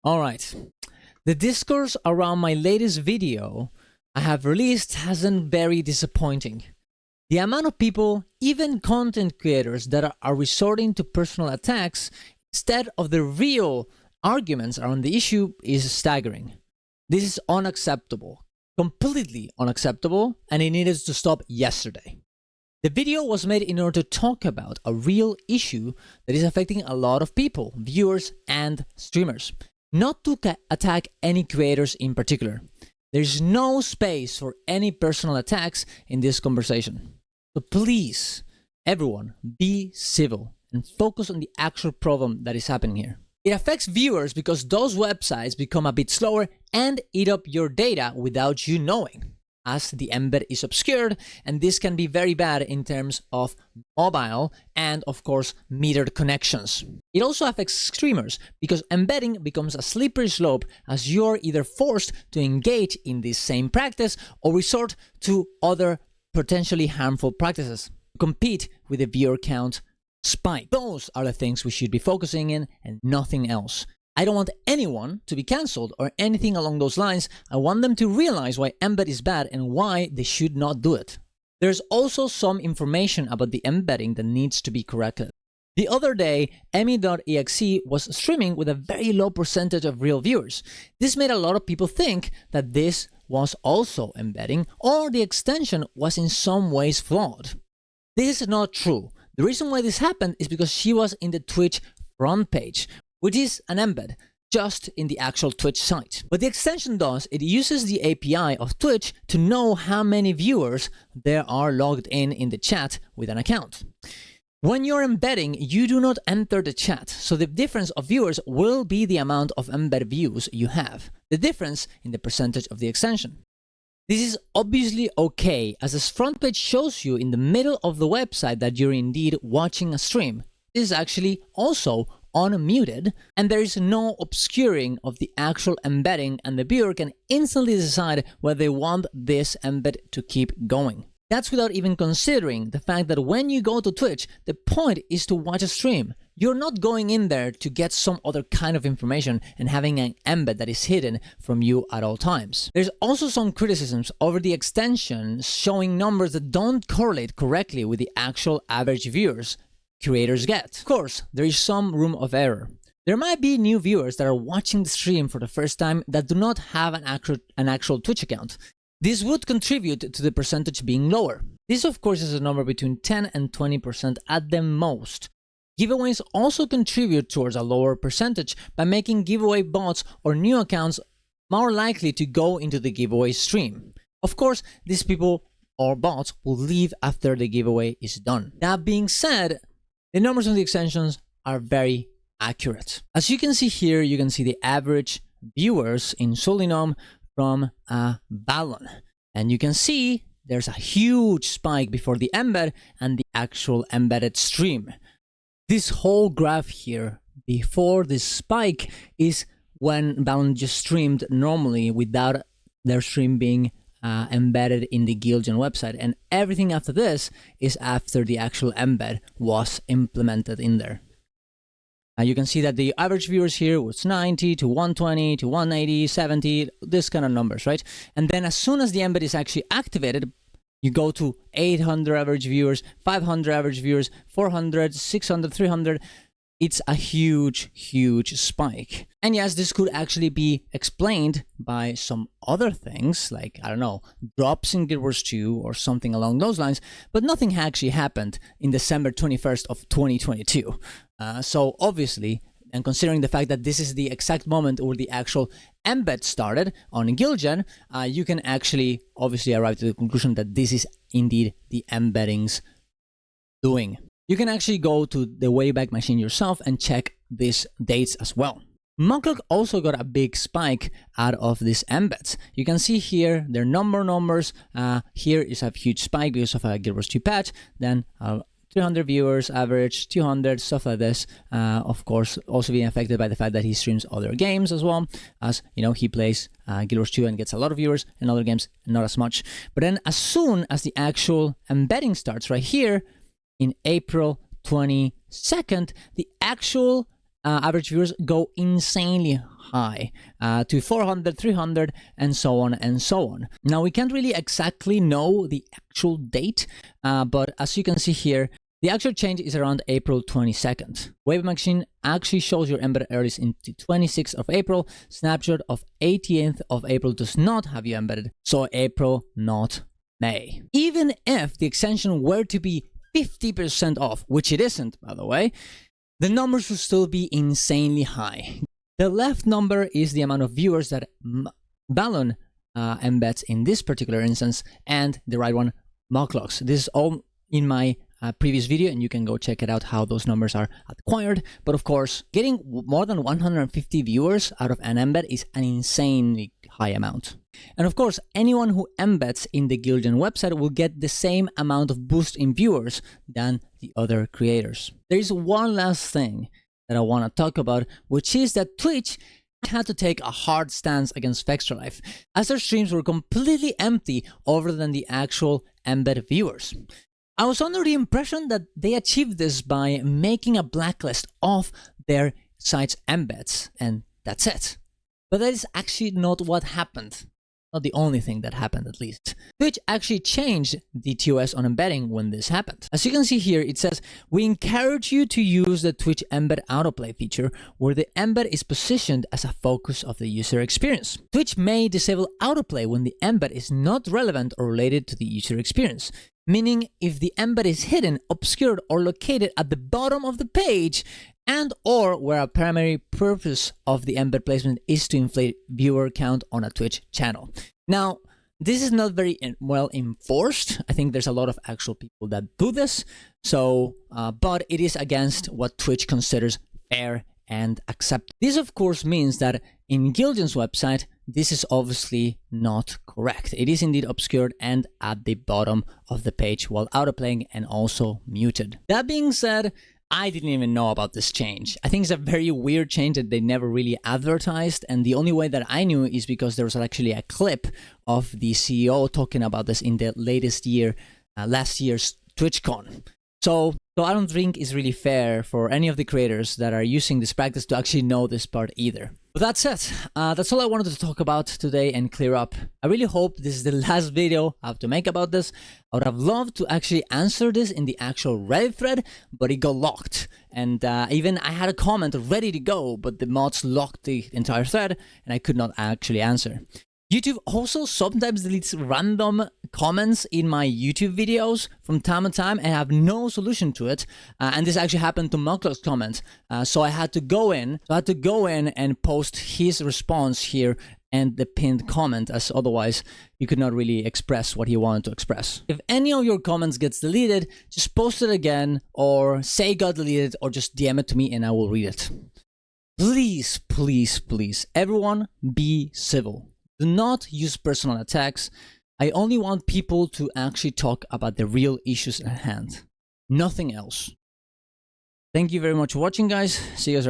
All right. The discourse around my latest video I have released has been very disappointing. The amount of people, even content creators, that are resorting to personal attacks instead of the real arguments around the issue is staggering. This is unacceptable, completely unacceptable, and it needed to stop yesterday. The video was made in order to talk about a real issue that is affecting a lot of people, viewers and streamers, not to attack any creators in particular. There's no space for any personal attacks in this conversation. So please, everyone, be civil and focus on the actual problem that is happening here. It affects viewers because those websites become a bit slower and eat up your data without you knowing, as the embed is obscured, and this can be very bad in terms of mobile and, of course, metered connections. It also affects streamers because embedding becomes a slippery slope as you're either forced to engage in this same practice or resort to other potentially harmful practices to compete with the viewer count spike. Those are the things we should be focusing in and nothing else. I don't want anyone to be cancelled or anything along those lines. I want them to realize why embed is bad and why they should not do it. There's also some information about the embedding that needs to be corrected. The other day, Emmy.exe was streaming with a very low percentage of real viewers. This made a lot of people think that this was also embedding or the extension was in some ways flawed. This is not true. The reason why this happened is because she was in the Twitch front page, which is an embed, just in the actual Twitch site. What the extension does, it uses the API of Twitch to know how many viewers there are logged in the chat with an account. When you're embedding, you do not enter the chat, so the difference of viewers will be the amount of embed views you have, the difference in the percentage of the extension. This is obviously okay, as this front page shows you in the middle of the website that you're indeed watching a stream. This is actually also unmuted, and there is no obscuring of the actual embedding, and the viewer can instantly decide whether they want this embed to keep going. That's without even considering the fact that when you go to Twitch, the point is to watch a stream. You're not going in there to get some other kind of information and having an embed that is hidden from you at all times. There's also some criticisms over the extension showing numbers that don't correlate correctly with the actual average viewers creators get. Of course, there is some room of error. There might be new viewers that are watching the stream for the first time that do not have an actual Twitch account. This would contribute to the percentage being lower. This, of course, is a number between 10 and 20% at the most. Giveaways also contribute towards a lower percentage by making giveaway bots or new accounts more likely to go into the giveaway stream. Of course, these people or bots will leave after the giveaway is done. That being said, the numbers on the extensions are very accurate. As you can see here, you can see the average viewers in Solinum from a balloon. And you can see there's a huge spike before the embed and the actual embedded stream. This whole graph here before this spike is when Balloon just streamed normally without their stream being embedded in the Guildgen website, and everything after this is after the actual embed was implemented in there. You can see that the average viewers here was 90 to 120 to 180, 70, this kind of numbers, right? And then as soon as the embed is actually activated, you go to 800 average viewers, 500 average viewers, 400, 600, 300. It's a huge, huge spike. And yes, this could actually be explained by some other things, like, I don't know, drops in Guild Wars 2 or something along those lines, but nothing actually happened in December 21st of 2022. So obviously, and considering the fact that this is the exact moment where the actual embed started on Guildgen, you can actually obviously arrive to the conclusion that this is indeed the embeddings doing. You can actually go to the Wayback Machine yourself and check these dates as well. Muckluck also got a big spike out of these embeds. You can see here their numbers. Here is a huge spike because of a Guild Wars 2 patch. Then 300 viewers, average 200, stuff like this. Of course, also being affected by the fact that he streams other games as well, as you know, he plays Guild Wars 2 and gets a lot of viewers, and other games not as much. But then as soon as the actual embedding starts right here, in April 22nd, the actual average viewers go insanely high to 400, 300, and so on and so on. Now, we can't really exactly know the actual date, but as you can see here, the actual change is around April 22nd. Wayback Machine actually shows your embedded earlies into 26th of April. Snapshot of 18th of April does not have you embedded, so April, not May. Even if the extension were to be 50% off, which it isn't, by the way, the numbers would still be insanely high. The left number is the amount of viewers that Balloon embeds in this particular instance, and the right one, Mocklocks. This is all in my previous video, and you can go check it out how those numbers are acquired. But of course, getting more than 150 viewers out of an embed is an insanely high amount. And of course, anyone who embeds in the Guildian website will get the same amount of boost in viewers than the other creators. There is one last thing that I want to talk about, which is that Twitch had to take a hard stance against Vextralife, as their streams were completely empty other than the actual embed viewers. I was under the impression that they achieved this by making a blacklist of their site's embeds, and that's it. But that is actually not what happened. Not the only thing that happened, at least. Twitch actually changed the TOS on embedding when this happened. As you can see here, it says, we encourage you to use the Twitch embed autoplay feature, where the embed is positioned as a focus of the user experience. Twitch may disable autoplay when the embed is not relevant or related to the user experience. Meaning, if the embed is hidden, obscured, or located at the bottom of the page, and or where a primary purpose of the embed placement is to inflate viewer count on a Twitch channel. Now, this is not very well enforced. I think there's a lot of actual people that do this, so but it is against what Twitch considers fair and acceptable. This, of course, means that in Guildian's website, this is obviously not correct. It is indeed obscured and at the bottom of the page while autoplaying and also muted. That being said, I didn't even know about this change. I think it's a very weird change that they never really advertised, and the only way that I knew is because there was actually a clip of the CEO talking about this in the last year's TwitchCon. So I don't think it's really fair for any of the creators that are using this practice to actually know this part either. But that's it. That's all I wanted to talk about today and clear up. I really hope this is the last video I have to make about this. I would have loved to actually answer this in the actual Reddit thread, but it got locked. And even I had a comment ready to go, but the mods locked the entire thread and I could not actually answer. YouTube also sometimes deletes random comments in my YouTube videos from time to time and I have no solution to it. And this actually happened to Mocklocks' comment. So I had to go in and post his response here and the pinned comment, as otherwise you could not really express what he wanted to express. If any of your comments gets deleted, just post it again or say it got deleted or just DM it to me and I will read it. Please, please, please, everyone be civil. Do not use personal attacks. I only want people to actually talk about the real issues at hand. Nothing else. Thank you very much for watching, guys. See you guys around.